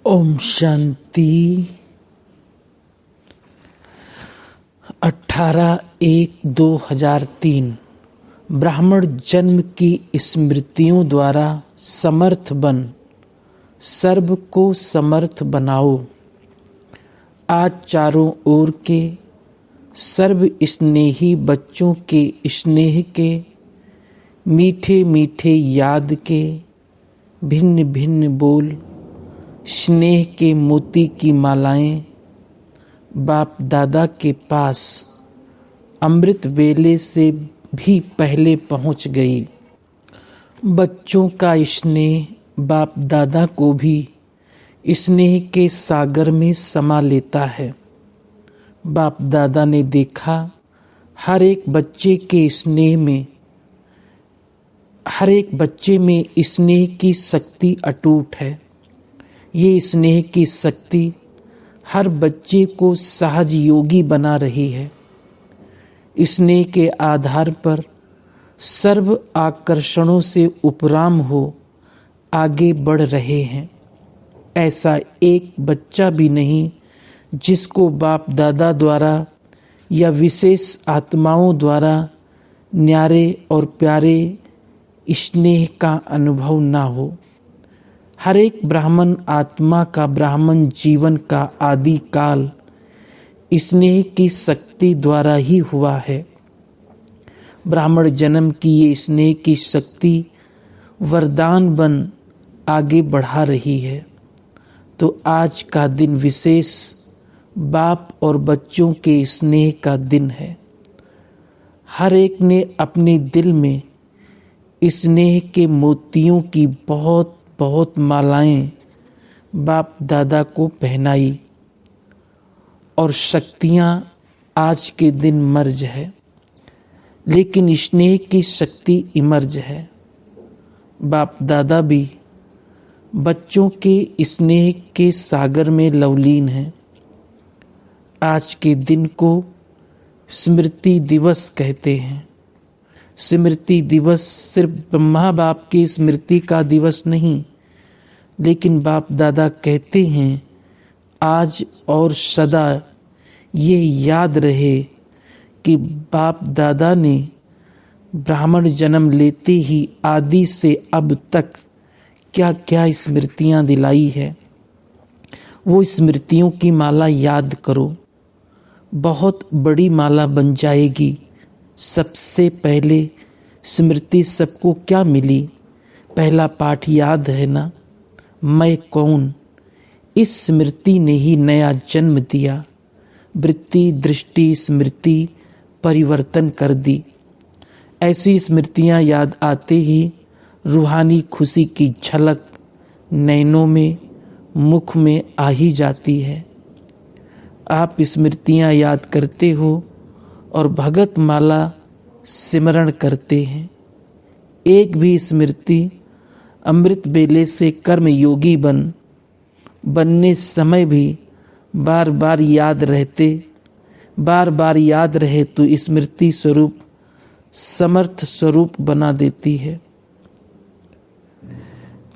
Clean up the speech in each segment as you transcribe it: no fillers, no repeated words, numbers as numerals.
ओम शांति। 18/1/2003 ब्राह्मण जन्म की स्मृतियों द्वारा समर्थ बन सर्व को समर्थ बनाओ। आज चारों ओर के सर्व स्नेही बच्चों के स्नेह के मीठे मीठे याद के भिन्न भिन्न बोल स्नेह के मोती की मालाएं बाप दादा के पास अमृत वेले से भी पहले पहुंच गई। बच्चों का स्नेह बाप दादा को भी स्नेह के सागर में समा लेता है। बाप दादा ने देखा हर एक बच्चे के स्नेह में, हर एक बच्चे में स्नेह की शक्ति अटूट है। ये स्नेह की शक्ति हर बच्चे को सहज योगी बना रही है। स्नेह के आधार पर सर्व आकर्षणों से उपराम हो आगे बढ़ रहे हैं। ऐसा एक बच्चा भी नहीं जिसको बाप दादा द्वारा या विशेष आत्माओं द्वारा न्यारे और प्यारे स्नेह का अनुभव ना हो। हर एक ब्राह्मण आत्मा का ब्राह्मण जीवन का आदि काल स्नेह की शक्ति द्वारा ही हुआ है। ब्राह्मण जन्म की ये स्नेह की शक्ति वरदान बन आगे बढ़ा रही है। तो आज का दिन विशेष बाप और बच्चों के स्नेह का दिन है। हर एक ने अपने दिल में स्नेह के मोतियों की बहुत बहुत मालाएं बाप दादा को पहनाई और शक्तियां आज के दिन मर्ज है, लेकिन स्नेह की शक्ति इमर्ज है। बाप दादा भी बच्चों के स्नेह के सागर में लवलीन हैं। आज के दिन को स्मृति दिवस कहते हैं। स्मृति दिवस सिर्फ ब्रह्मा बाप की स्मृति का दिवस नहीं, लेकिन बाप दादा कहते हैं आज और सदा ये याद रहे कि बाप दादा ने ब्राह्मण जन्म लेते ही आदि से अब तक क्या क्या स्मृतियां दिलाई है। वो स्मृतियों की माला याद करो, बहुत बड़ी माला बन जाएगी। सबसे पहले स्मृति सबको क्या मिली? पहला पाठ याद है ना, मैं कौन? इस स्मृति ने ही नया जन्म दिया। वृत्ति दृष्टि स्मृति परिवर्तन कर दी। ऐसी स्मृतियां याद आते ही रूहानी खुशी की झलक नैनों में मुख में आ ही जाती है। आप स्मृतियां याद करते हो और भगत माला सिमरण करते हैं। एक भी स्मृति अमृत बेले से कर्म योगी बनने समय भी बार बार याद रहे तो स्मृति स्वरूप समर्थ स्वरूप बना देती है।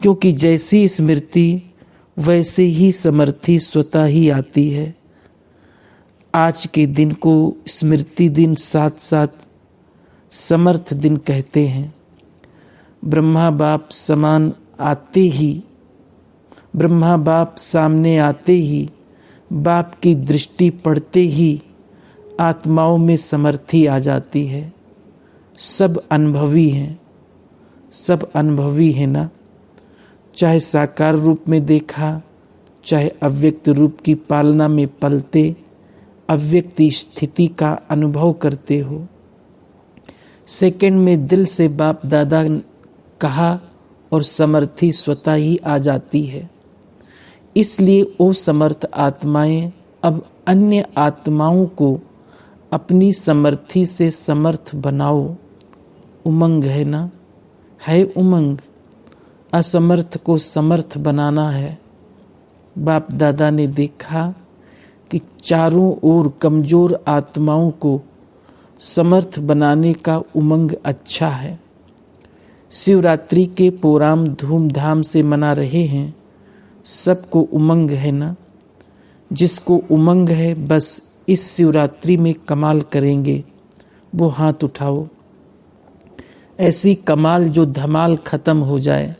क्योंकि जैसी स्मृति वैसे ही समर्थी स्वतः ही आती है। आज के दिन को स्मृति दिन साथ साथ समर्थ दिन कहते हैं। ब्रह्मा बाप सामने आते ही बाप की दृष्टि पड़ते ही आत्माओं में समर्थी आ जाती है। सब अनुभवी हैं ना। चाहे साकार रूप में देखा, चाहे अव्यक्त रूप की पालना में पलते अव्यक्त स्थिति का अनुभव करते हो। सेकंड में दिल से बाप दादा कहा और समर्थी स्वतः ही आ जाती है। इसलिए वो समर्थ आत्माएं अब अन्य आत्माओं को अपनी समर्थी से समर्थ बनाओ। उमंग है ना, है उमंग। असमर्थ को समर्थ बनाना है। बाप दादा ने देखा कि चारों ओर कमजोर आत्माओं को समर्थ बनाने का उमंग अच्छा है। शिवरात्रि के प्रोग्राम धूमधाम से मना रहे हैं सबको उमंग है ना। जिसको उमंग है बस इस शिवरात्रि में कमाल करेंगे, वो हाथ उठाओ। ऐसी कमाल जो धमाल खत्म हो जाए,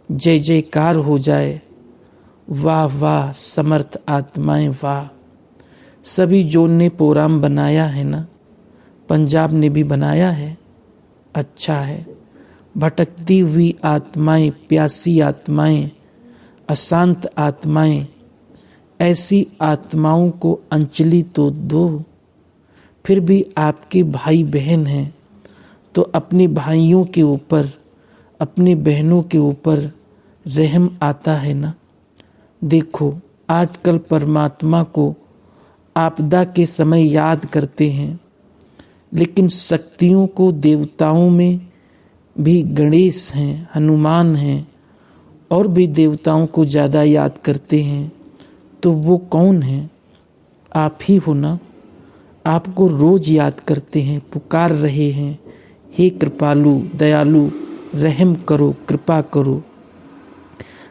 जय जयकार हो जाए। वाह वाह समर्थ आत्माएं वाह। सभी जोन ने प्रोग्राम बनाया है ना, पंजाब ने भी बनाया है, अच्छा है। भटकती हुई आत्माएं, प्यासी आत्माएं, अशांत आत्माएं, ऐसी आत्माओं को अंजलि तो दो। फिर भी आपके भाई बहन हैं तो अपने भाइयों के ऊपर, अपने बहनों के ऊपर रहम आता है ना। देखो आजकल परमात्मा को आपदा के समय याद करते हैं, लेकिन शक्तियों को देवताओं में भी गणेश हैं, हनुमान हैं, और भी देवताओं को ज़्यादा याद करते हैं। तो वो कौन है? आप ही हो ना। आपको रोज याद करते हैं, पुकार रहे हैं, हे कृपालु दयालु रहम करो, कृपा करो।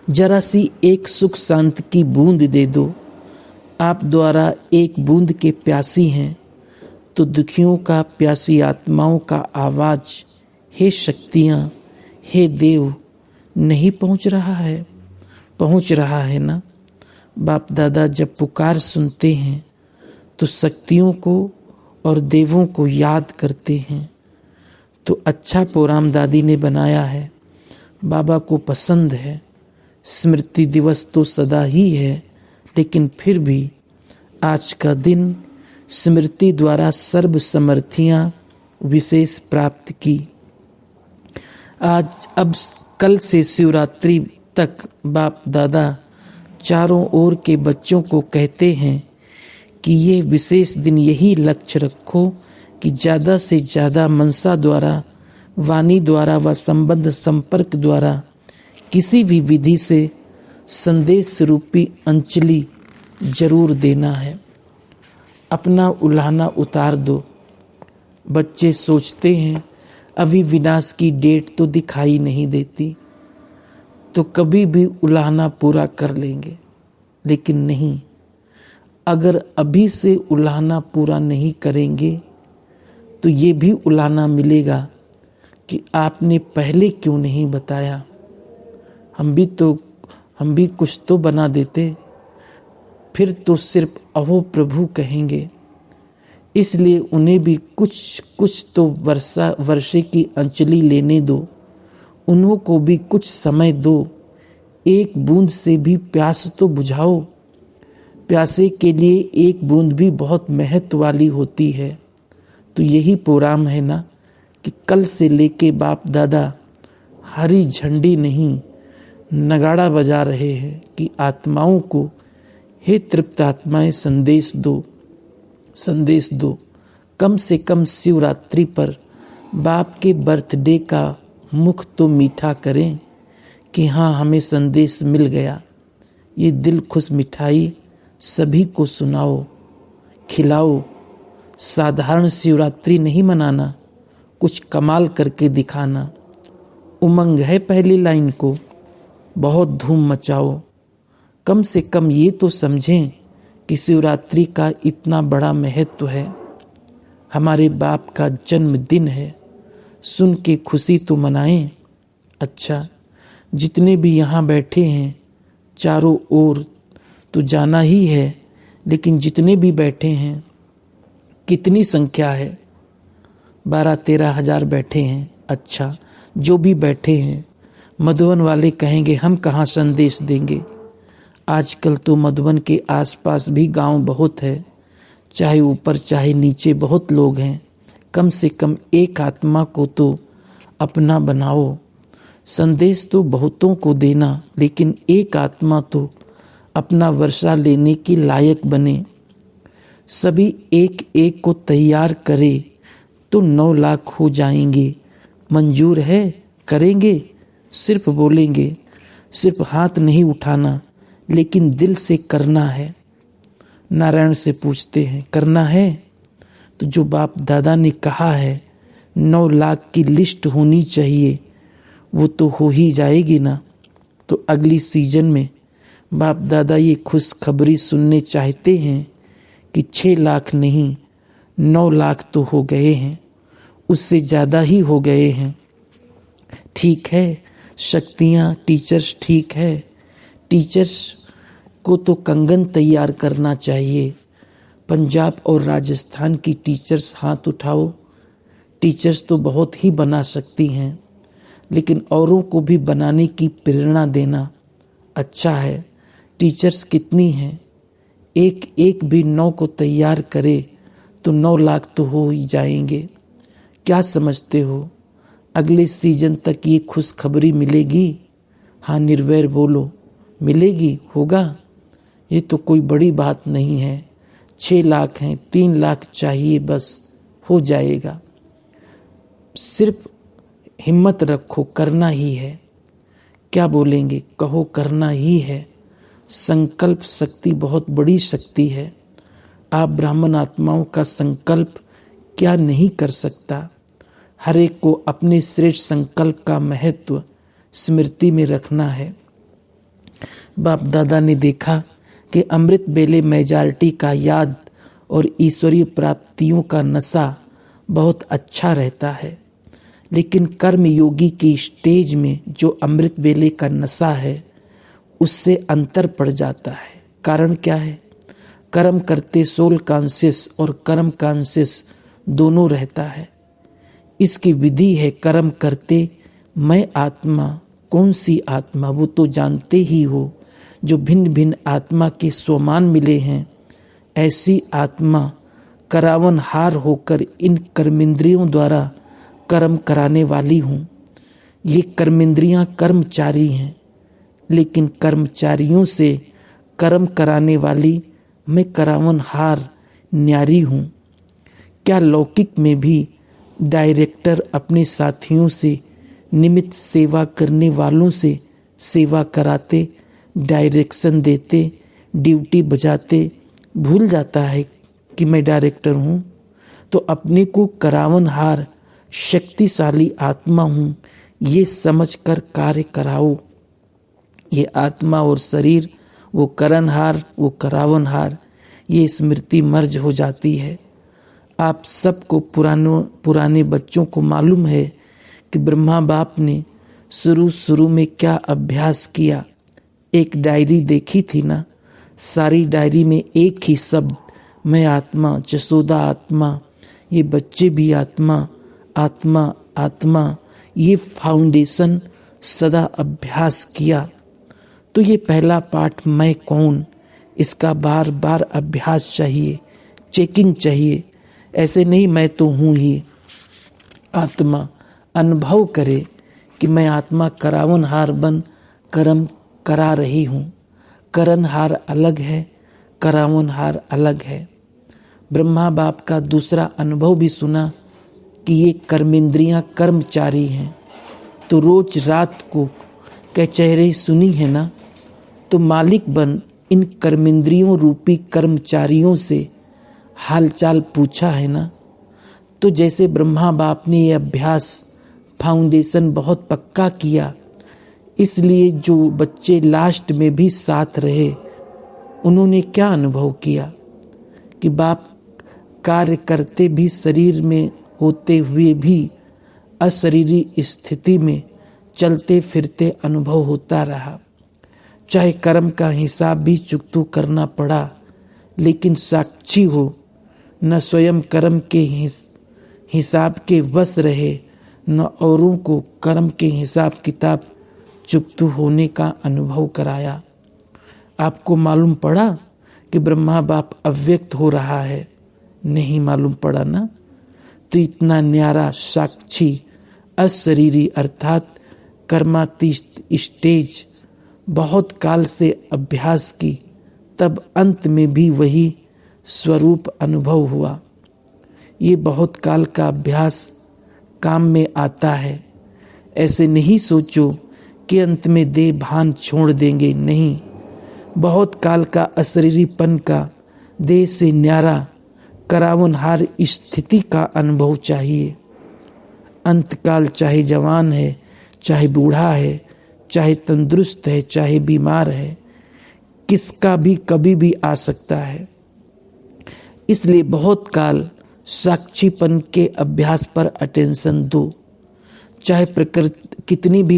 जरा सी एक सुख शांति की बूंद दे दो। आप द्वारा एक बूंद के प्यासी हैं, तो दुखियों का, प्यासी आत्माओं का आवाज, हे शक्तियाँ, हे देव, नहीं पहुँच रहा है? पहुँच रहा है ना। बाप दादा जब पुकार सुनते हैं तो शक्तियों को और देवों को याद करते हैं। तो अच्छा प्रोग्राम दादी ने बनाया है, बाबा को पसंद है। स्मृति दिवस तो सदा ही है, लेकिन फिर भी आज का दिन स्मृति द्वारा सर्व समर्थियाँ विशेष प्राप्त की। आज अब कल से शिवरात्रि तक बाप दादा चारों ओर के बच्चों को कहते हैं कि ये विशेष दिन यही लक्ष्य रखो कि ज़्यादा से ज़्यादा मनसा द्वारा, वाणी द्वारा व संबंध संपर्क द्वारा किसी भी विधि से संदेश रूपी अंजलि जरूर देना है। अपना उल्हाना उतार दो। बच्चे सोचते हैं अभी विनाश की डेट तो दिखाई नहीं देती, तो कभी भी उल्हाना पूरा कर लेंगे। लेकिन नहीं, अगर अभी से उल्हाना पूरा नहीं करेंगे तो ये भी उल्हाना मिलेगा कि आपने पहले क्यों नहीं बताया। हम भी कुछ तो बना देते, फिर तो सिर्फ अहो प्रभु कहेंगे। इसलिए उन्हें भी कुछ तो वर्षे की अंजलि लेने दो। उन्हों को भी कुछ समय दो। एक बूंद से भी प्यास तो बुझाओ। प्यासे के लिए एक बूंद भी बहुत महत्व वाली होती है। तो यही प्रोग्राम है ना कि कल से लेके बाप दादा हरी झंडी नहीं, नगाड़ा बजा रहे हैं कि आत्माओं को, हे तृप्त आत्माएं, संदेश दो। कम से कम शिवरात्रि पर बाप के बर्थडे का मुख तो मीठा करें कि हाँ हमें संदेश मिल गया। ये दिल खुश मिठाई सभी को सुनाओ, खिलाओ। साधारण शिवरात्रि नहीं मनाना, कुछ कमाल करके दिखाना। उमंग है पहली लाइन को, बहुत धूम मचाओ। कम से कम ये तो समझें कि शिवरात्रि का इतना बड़ा महत्व है। हमारे बाप का जन्मदिन है, सुन के खुशी तो मनाएं। अच्छा, जितने भी यहाँ बैठे हैं चारों ओर तो जाना ही है, लेकिन जितने भी बैठे हैं, कितनी संख्या है? 12-13 हजार बैठे हैं। अच्छा, जो भी बैठे हैं, मधुबन वाले कहेंगे हम कहाँ संदेश देंगे। आजकल तो मधुबन के आसपास भी गांव बहुत है, चाहे ऊपर चाहे नीचे बहुत लोग हैं। कम से कम एक आत्मा को तो अपना बनाओ। संदेश तो बहुतों को देना, लेकिन एक आत्मा तो अपना वर्षा लेने की लायक बने। सभी एक एक को तैयार करे तो 9 लाख हो जाएंगे। मंजूर है? करेंगे? सिर्फ बोलेंगे, सिर्फ हाथ नहीं उठाना, लेकिन दिल से करना है। नारायण से पूछते हैं करना है? तो जो बाप दादा ने कहा है 9 लाख की लिस्ट होनी चाहिए, वो तो हो ही जाएगी ना। तो अगली सीजन में बाप दादा ये खुशखबरी सुनने चाहते हैं कि 6 लाख नहीं 9 लाख तो हो गए हैं, उससे ज़्यादा ही हो गए हैं। ठीक है, शक्तियाँ, टीचर्स ठीक है, टीचर्स को तो कंगन तैयार करना चाहिए। पंजाब और राजस्थान की टीचर्स हाथ उठाओ। टीचर्स तो बहुत ही बना सकती हैं, लेकिन औरों को भी बनाने की प्रेरणा देना अच्छा है। टीचर्स कितनी हैं? एक एक भी 9 को तैयार करे तो 9 लाख तो हो ही जाएंगे। क्या समझते हो, अगले सीजन तक ये खुशखबरी मिलेगी? हाँ, निर्वैर बोलो, मिलेगी? होगा? ये तो कोई बड़ी बात नहीं है। 6 लाख हैं, 3 लाख चाहिए, बस हो जाएगा। सिर्फ हिम्मत रखो, करना ही है। क्या बोलेंगे? कहो, करना ही है। संकल्प शक्ति बहुत बड़ी शक्ति है। आप ब्राह्मण आत्माओं का संकल्प क्या नहीं कर सकता? हर एक को अपने श्रेष्ठ संकल्प का महत्व स्मृति में रखना है। बाप दादा ने देखा कि अमृत बेले मेजॉरिटी का याद और ईश्वरीय प्राप्तियों का नशा बहुत अच्छा रहता है, लेकिन कर्म योगी की स्टेज में जो अमृत बेले का नशा है उससे अंतर पड़ जाता है। कारण क्या है? कर्म करते सोल कॉन्शियस और कर्म कॉन्शियस दोनों रहता है। इसकी विधि है, कर्म करते मैं आत्मा, कौन सी आत्मा? वो तो जानते ही हो, जो भिन्न भिन्न आत्मा के स्वमान मिले हैं। ऐसी आत्मा करावन हार होकर इन कर्मेंद्रियों द्वारा कर्म कराने वाली हूँ। ये कर्मेंद्रियाँ कर्मचारी हैं, लेकिन कर्मचारियों से कर्म कराने वाली मैं करावन हार न्यारी हूँ। क्या लौकिक में भी डायरेक्टर अपने साथियों से निमित्त सेवा करने वालों से सेवा कराते, डायरेक्शन देते, ड्यूटी बजाते भूल जाता है कि मैं डायरेक्टर हूँ? तो अपने को करावनहार शक्तिशाली आत्मा हूँ ये समझकर कार्य कराओ। ये आत्मा और शरीर, वो करनहार, वो करावनहार, ये स्मृति मर्ज हो जाती है। आप सबको पुराने बच्चों को मालूम है कि ब्रह्मा बाप ने शुरू में क्या अभ्यास किया। एक डायरी देखी थी ना, सारी डायरी में एक ही शब्द, मैं आत्मा, जसोदा आत्मा, ये बच्चे भी आत्मा, आत्मा, आत्मा, ये फाउंडेशन सदा अभ्यास किया। तो ये पहला पाठ मैं कौन, इसका बार बार अभ्यास चाहिए, चेकिंग चाहिए। ऐसे नहीं मैं तो हूँ ही। आत्मा अनुभव करे कि मैं आत्मा करावनहार बन कर्म करा रही हूँ। करनहार अलग है, करावनहार अलग है। ब्रह्मा बाप का दूसरा अनुभव भी सुना कि ये कर्मेंद्रियां कर्मचारी हैं। तो रोज रात को कचहरी सुनी है ना, तो मालिक बन इन कर्मेंद्रियों रूपी कर्मचारियों से हालचाल पूछा है ना। तो जैसे ब्रह्मा बाप ने ये अभ्यास फाउंडेशन बहुत पक्का किया, इसलिए जो बच्चे लास्ट में भी साथ रहे उन्होंने क्या अनुभव किया कि बाप कार्य करते भी, शरीर में होते हुए भी अशरीरी स्थिति में चलते फिरते अनुभव होता रहा। चाहे कर्म का हिसाब भी चुकतू करना पड़ा, लेकिन साक्षी हो, न स्वयं कर्म के हिसाब के वश रहे, न औरों को कर्म के हिसाब किताब चुकतू होने का अनुभव कराया। आपको मालूम पड़ा कि ब्रह्मा बाप अव्यक्त हो रहा है? नहीं मालूम पड़ा ना। तो इतना न्यारा साक्षी अशरीरी अर्थात कर्मातीत स्टेज बहुत काल से अभ्यास की, तब अंत में भी वही स्वरूप अनुभव हुआ। ये बहुत काल का अभ्यास काम में आता है। ऐसे नहीं सोचो कि अंत में देह भान छोड़ देंगे, नहीं। बहुत काल का अशरीरीपन का, देह से न्यारा करावनहार स्थिति का अनुभव चाहिए। अंतकाल चाहे जवान है, चाहे बूढ़ा है, चाहे तंदुरुस्त है, चाहे बीमार है, किसका भी कभी भी आ सकता है। इसलिए बहुत काल साक्षीपन के अभ्यास पर अटेंशन दो। चाहे कितनी भी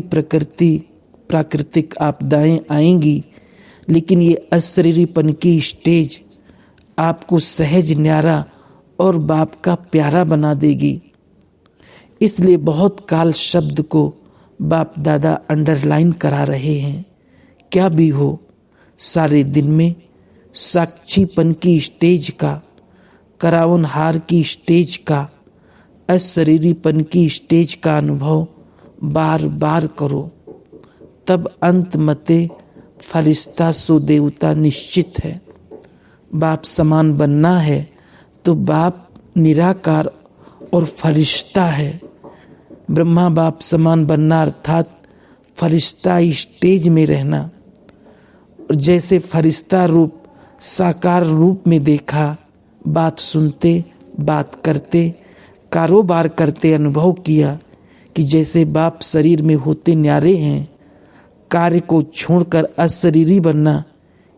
प्राकृतिक आपदाएं आएंगी, लेकिन ये अशरीरीपन की स्टेज आपको सहज, न्यारा और बाप का प्यारा बना देगी। इसलिए बहुत काल शब्द को बाप दादा अंडरलाइन करा रहे हैं। क्या भी हो, सारे दिन में साक्षीपन की स्टेज का, करावनहार की स्टेज का, अशरीरीपन की स्टेज का अनुभव बार बार करो। तब अंत मते फरिश्ता सो देवता निश्चित है। बाप समान बनना है तो बाप निराकार और फरिश्ता है। ब्रह्मा बाप समान बनना अर्थात फरिश्ता स्टेज में रहना। और जैसे फरिश्ता रूप साकार रूप में देखा, बात सुनते, बात करते, कारोबार करते अनुभव किया कि जैसे बाप शरीर में होते न्यारे हैं। कार्य को छोड़कर अशरीरी बनना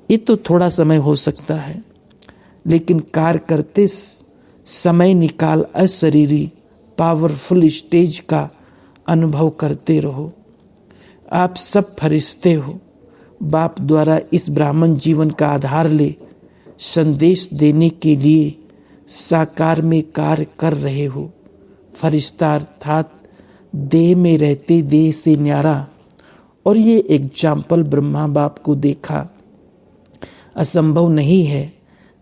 ये तो थोड़ा समय हो सकता है, लेकिन कार्य करते समय निकाल अशरीरी पावरफुल स्टेज का अनुभव करते रहो। आप सब फरिश्ते हो। बाप द्वारा इस ब्राह्मण जीवन का आधार ले संदेश देने के लिए साकार में कार्य कर रहे हो। फरिश्ता अर्थात देह में रहते देह से न्यारा। और ये एग्जाम्पल ब्रह्मा बाप को देखा, असंभव नहीं है,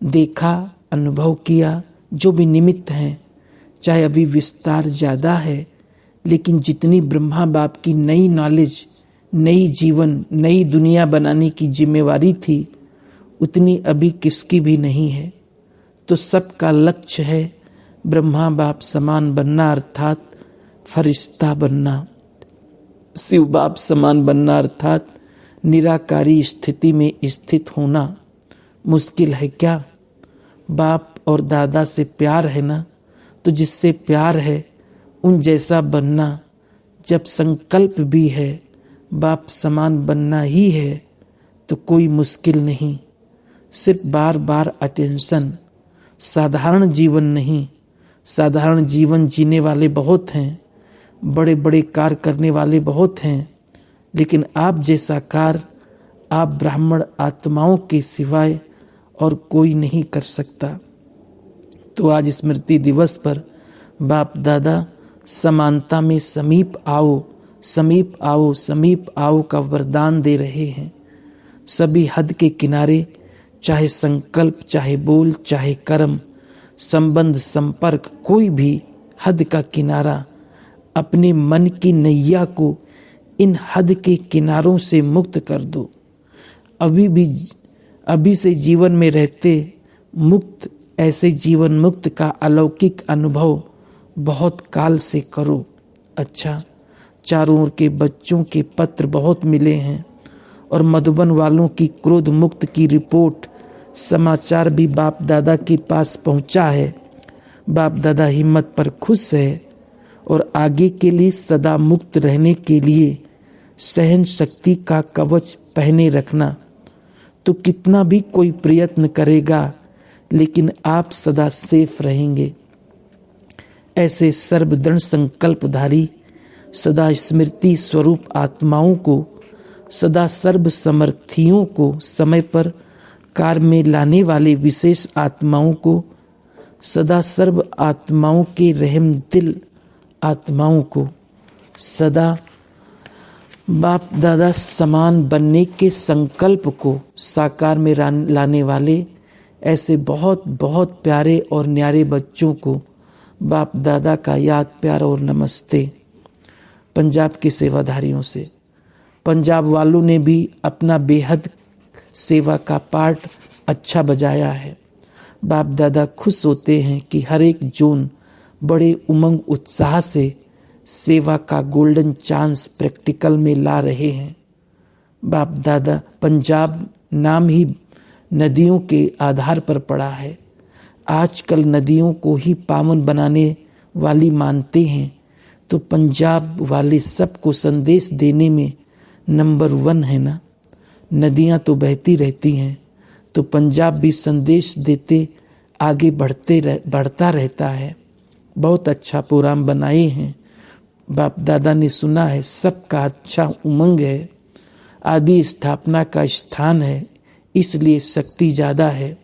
देखा, अनुभव किया। जो भी निमित्त हैं, चाहे अभी विस्तार ज़्यादा है, लेकिन जितनी ब्रह्मा बाप की नई नॉलेज, नई जीवन, नई दुनिया बनाने की जिम्मेवारी थी, उतनी अभी किसकी भी नहीं है। तो सबका लक्ष्य है ब्रह्मा बाप समान बनना अर्थात फरिश्ता बनना। शिव बाप समान बनना अर्थात निराकारी स्थिति में स्थित होना। मुश्किल है क्या? बाप और दादा से प्यार है ना, तो जिससे प्यार है उन जैसा बनना। जब संकल्प भी है बाप समान बनना ही है, तो कोई मुश्किल नहीं। सिर्फ बार बार अटेंशन। साधारण जीवन नहीं, साधारण जीवन जीने वाले बहुत हैं, बड़े बड़े कार्य करने वाले बहुत हैं, लेकिन आप जैसा कार्य आप ब्राह्मण आत्माओं के सिवाय और कोई नहीं कर सकता। तो आज स्मृति दिवस पर बाप दादा समानता में समीप आओ, समीप आओ, समीप आओ का वरदान दे रहे हैं। सभी हद के किनारे, चाहे संकल्प, चाहे बोल, चाहे कर्म, संबंध, संपर्क, कोई भी हद का किनारा, अपने मन की नैया को इन हद के किनारों से मुक्त कर दो। अभी से जीवन में रहते मुक्त, ऐसे जीवन मुक्त का अलौकिक अनुभव बहुत काल से करो। अच्छा, चारों ओर के बच्चों के पत्र बहुत मिले हैं और मधुबन वालों की क्रोध मुक्त की रिपोर्ट, समाचार भी बाप दादा के पास पहुंचा है। बाप दादा हिम्मत पर खुश है और आगे के लिए सदा मुक्त रहने के लिए सहन शक्ति का कवच पहने रखना। तो कितना भी कोई प्रयत्न करेगा, लेकिन आप सदा सेफ रहेंगे। ऐसे सर्वदृढ़ संकल्पधारी, सदा स्मृति स्वरूप आत्माओं को, सदा सर्व समर्थियों को, समय पर कार्य में लाने वाले विशेष आत्माओं को, सदा सर्व आत्माओं के रहम दिल आत्माओं को, सदा बाप दादा समान बनने के संकल्प को साकार में लाने वाले ऐसे बहुत बहुत प्यारे और न्यारे बच्चों को बाप दादा का याद, प्यार और नमस्ते। पंजाब के सेवाधारियों से, पंजाब वालों ने भी अपना बेहद सेवा का पार्ट अच्छा बजाया है। बाप दादा खुश होते हैं कि हर एक जोन बड़े उमंग उत्साह से सेवा का गोल्डन चांस प्रैक्टिकल में ला रहे हैं। बाप दादा, पंजाब नाम ही नदियों के आधार पर पड़ा है। आजकल नदियों को ही पावन बनाने वाली मानते हैं, तो पंजाब वाले सबको संदेश देने में नंबर 1 है ना। नदियां तो बहती रहती हैं, तो पंजाब भी संदेश देते आगे बढ़ता रहता है। बहुत अच्छा प्रोग्राम बनाए हैं, बाप दादा ने सुना है, सबका अच्छा उमंग है, आदि स्थापना का स्थान है, इसलिए शक्ति ज़्यादा है।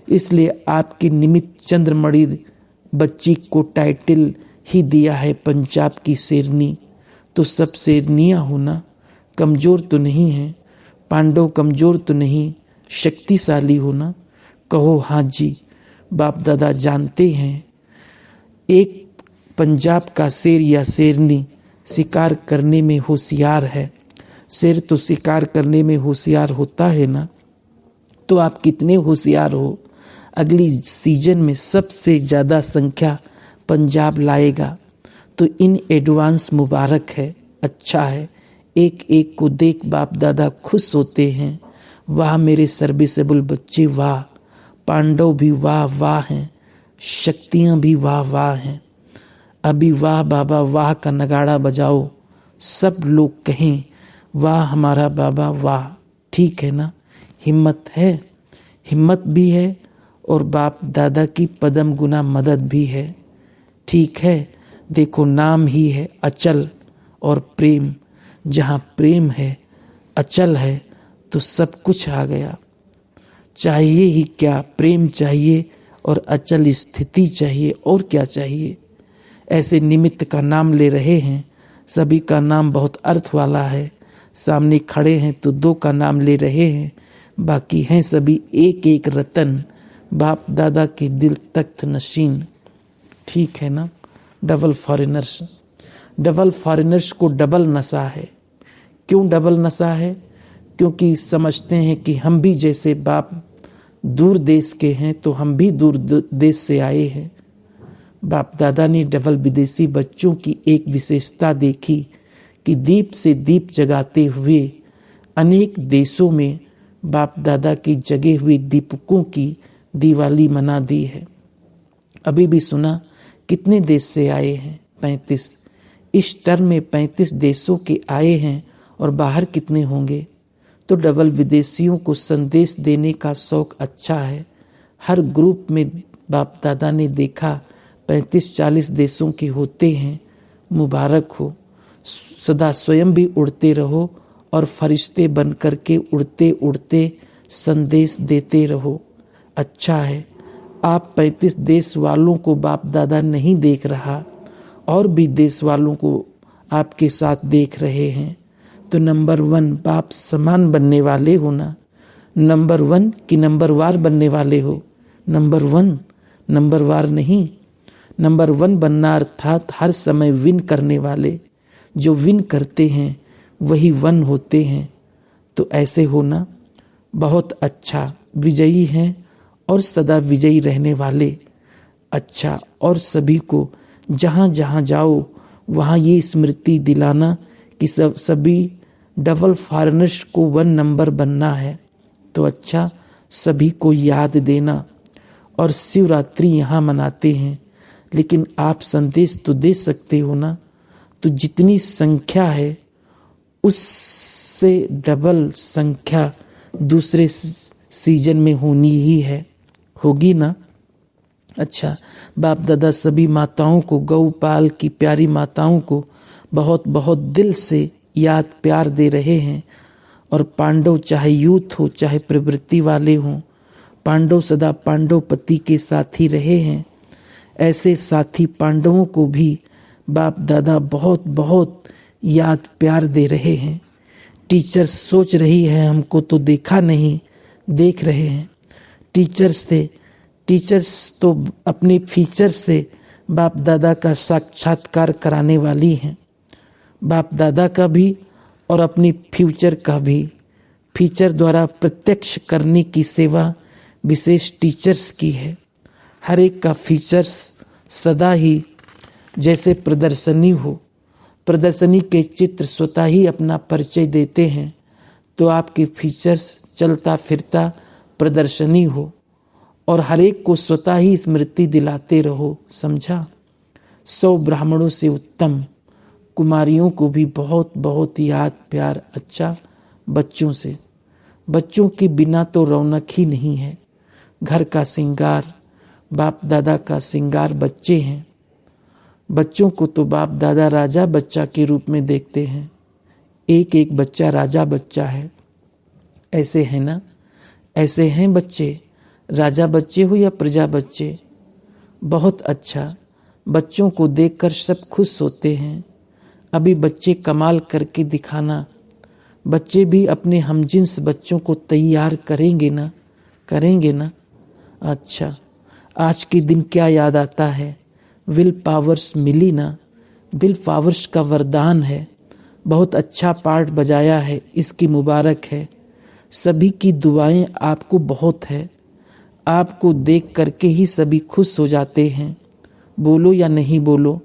इसलिए आपके निमित्त चंद्रमणि बच्ची को टाइटल ही दिया है पंजाब की शेरनी। तो सब शेरनियाँ होना, कमज़ोर तो नहीं है, पांडव कमज़ोर तो नहीं, शक्तिशाली होना। कहो हाँ जी, बाप दादा जानते हैं एक पंजाब का शेर या शेरनी शिकार करने में होशियार है। शेर तो शिकार करने में होशियार होता है ना, तो आप कितने होशियार हो। अगली सीजन में सबसे ज़्यादा संख्या पंजाब लाएगा, तो इन एडवांस मुबारक है, अच्छा है। एक एक को देख बाप दादा खुश होते हैं। वाह मेरे सर्विसेबल बच्चे, वाह। पांडव भी वाह वाह हैं, शक्तियाँ भी वाह वाह हैं। अभी वाह बाबा वाह का नगाड़ा बजाओ, सब लोग कहें वाह हमारा बाबा वाह। ठीक है ना, हिम्मत है, हिम्मत भी है और बाप दादा की पदम गुना मदद भी है। ठीक है, देखो नाम ही है अचल और प्रेम। जहाँ प्रेम है, अचल है, तो सब कुछ आ गया। चाहिए ही क्या, प्रेम चाहिए और अचल स्थिति चाहिए, और क्या चाहिए। ऐसे निमित्त का नाम ले रहे हैं, सभी का नाम बहुत अर्थ वाला है। सामने खड़े हैं तो दो का नाम ले रहे हैं, बाकी हैं सभी एक एक रतन, बाप दादा के दिल तख्त नशीन। ठीक है ना। डबल फॉरेनर्स, डबल फॉरेनर्स को डबल नशा है। क्यों डबल नशा है? क्योंकि समझते हैं कि हम भी जैसे बाप दूर देश के हैं, तो हम भी दूर देश से आए हैं। बाप दादा ने डबल विदेशी बच्चों की एक विशेषता देखी कि दीप से दीप जगाते हुए अनेक देशों में बाप दादा की जगे हुए दीपकों की दिवाली मना दी है। अभी भी सुना कितने देश से आए हैं? 35। इस टर्म में 35 देशों के आए हैं, और बाहर कितने होंगे? तो डबल विदेशियों को संदेश देने का शौक अच्छा है। हर ग्रुप में बाप दादा ने देखा 35-40 देशों के होते हैं। मुबारक हो, सदा स्वयं भी उड़ते रहो और फरिश्ते बन कर के उड़ते उड़ते संदेश देते रहो। अच्छा है, आप 35 देश वालों को बाप दादा नहीं देख रहा, और भी देश वालों को आपके साथ देख रहे हैं। तो नंबर 1 बाप समान बनने वाले हो ना। नंबर 1 कि नंबर वार बनने वाले हो? नंबर 1, नंबर वार नहीं। नंबर 1 बनना अर्थात हर समय विन करने वाले। जो विन करते हैं वही 1 होते हैं। तो ऐसे होना बहुत अच्छा। विजयी हैं और सदा विजयी रहने वाले। अच्छा, और सभी को जहाँ जहाँ जाओ वहाँ ये स्मृति दिलाना कि सभी डबल फॉरेनर्स को 1 नंबर बनना है। तो अच्छा, सभी को याद देना। और शिवरात्रि यहाँ मनाते हैं, लेकिन आप संदेश तो दे सकते हो ना। तो जितनी संख्या है उससे डबल संख्या दूसरे सीजन में होनी ही है, होगी ना। अच्छा, बाप दादा सभी माताओं को, गौपाल की प्यारी माताओं को बहुत बहुत दिल से याद प्यार दे रहे हैं। और पांडव चाहे यूथ हो चाहे प्रवृत्ति वाले हों, पांडव सदा पांडव पति के साथ ही रहे हैं। ऐसे साथी पांडवों को भी बाप दादा बहुत बहुत याद प्यार दे रहे हैं। टीचर्स सोच रही है हमको तो देखा नहीं, देख रहे हैं। टीचर्स तो अपने फीचर से बाप दादा का साक्षात्कार कराने वाली हैं। बाप दादा का भी और अपनी फ्यूचर का भी। फीचर द्वारा प्रत्यक्ष करने की सेवा विशेष टीचर्स की है। हर एक का फीचर्स सदा ही जैसे प्रदर्शनी हो, प्रदर्शनी के चित्र स्वतः ही अपना परिचय देते हैं। तो आपके फीचर्स चलता फिरता प्रदर्शनी हो, और हर एक को स्वतः ही स्मृति दिलाते रहो। समझा? 100 ब्राह्मणों से उत्तम कुमारियों को भी बहुत बहुत याद प्यार। अच्छा, बच्चों से बच्चों के बिना तो रौनक ही नहीं है। घर का श्रृंगार, बाप दादा का श्रृंगार बच्चे हैं। बच्चों को तो बाप दादा राजा बच्चा के रूप में देखते हैं। एक एक बच्चा राजा बच्चा है। ऐसे है ना, ऐसे हैं बच्चे, राजा बच्चे हो या प्रजा बच्चे। बहुत अच्छा, बच्चों को देखकर सब खुश होते हैं। अभी बच्चे कमाल करके दिखाना। बच्चे भी अपने हमजिन्स बच्चों को तैयार करेंगे ना, करेंगे ना। अच्छा, आज के दिन क्या याद आता है? विल पावर्स मिली ना, विल पावर्स का वरदान है। बहुत अच्छा पार्ट बजाया है, इसकी मुबारक है। सभी की दुआएं आपको बहुत है। आपको देख करके ही सभी खुश हो जाते हैं। बोलो या नहीं बोलो,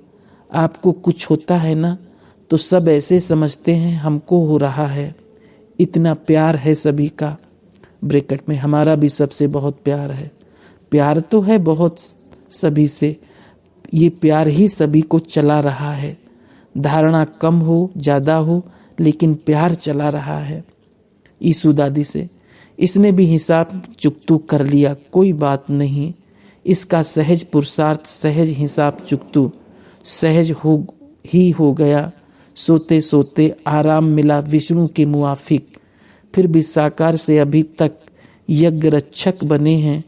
आपको कुछ होता है ना तो सब ऐसे समझते हैं हमको हो रहा है। इतना प्यार है सभी का। ब्रैकेट में हमारा भी सबसे बहुत प्यार है। प्यार तो है बहुत सभी से, ये प्यार ही सभी को चला रहा है। धारणा कम हो ज़्यादा हो, लेकिन प्यार चला रहा है। ईसु दादी से इसने भी हिसाब चुकतू कर लिया, कोई बात नहीं। इसका सहज पुरुषार्थ, सहज हिसाब चुकतू सहज हो गया। सोते सोते आराम मिला विष्णु के मुआफिक। फिर भी साकार से अभी तक यज्ञ रक्षक बने हैं,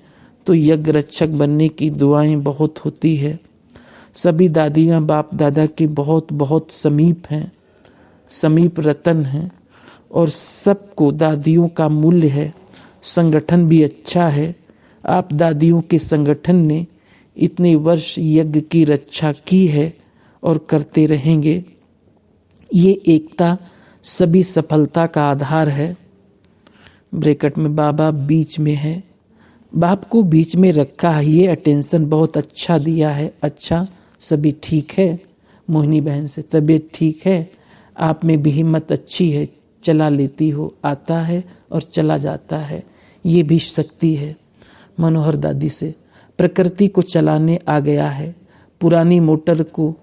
तो यज्ञ रक्षक बनने की दुआएं बहुत होती है। सभी दादियाँ बाप दादा के बहुत बहुत समीप हैं, समीप रतन हैं, और सबको दादियों का मूल्य है। संगठन भी अच्छा है। आप दादियों के संगठन ने इतने वर्ष यज्ञ की रक्षा की है और करते रहेंगे। ये एकता सभी सफलता का आधार है। ब्रैकेट में बाबा बीच में है। बाप को बीच में रखा है, ये अटेंशन बहुत अच्छा दिया है। अच्छा, सभी ठीक है? मोहिनी बहन से तबीयत ठीक है? आप में भी हिम्मत अच्छी है, चला लेती हो, आता है और चला जाता है, ये भी शक्ति है। मनोहर दादी से प्रकृति को चलाने आ गया है। पुरानी मोटर को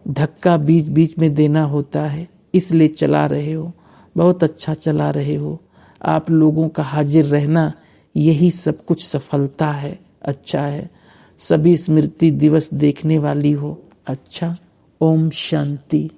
धक्का बीच बीच में देना होता है, इसलिए चला रहे हो। बहुत अच्छा चला रहे हो। आप लोगों का हाजिर रहना, यही सब कुछ सफलता है। अच्छा है। सभी स्मृति दिवस देखने वाली हो। अच्छा, ओम शांति।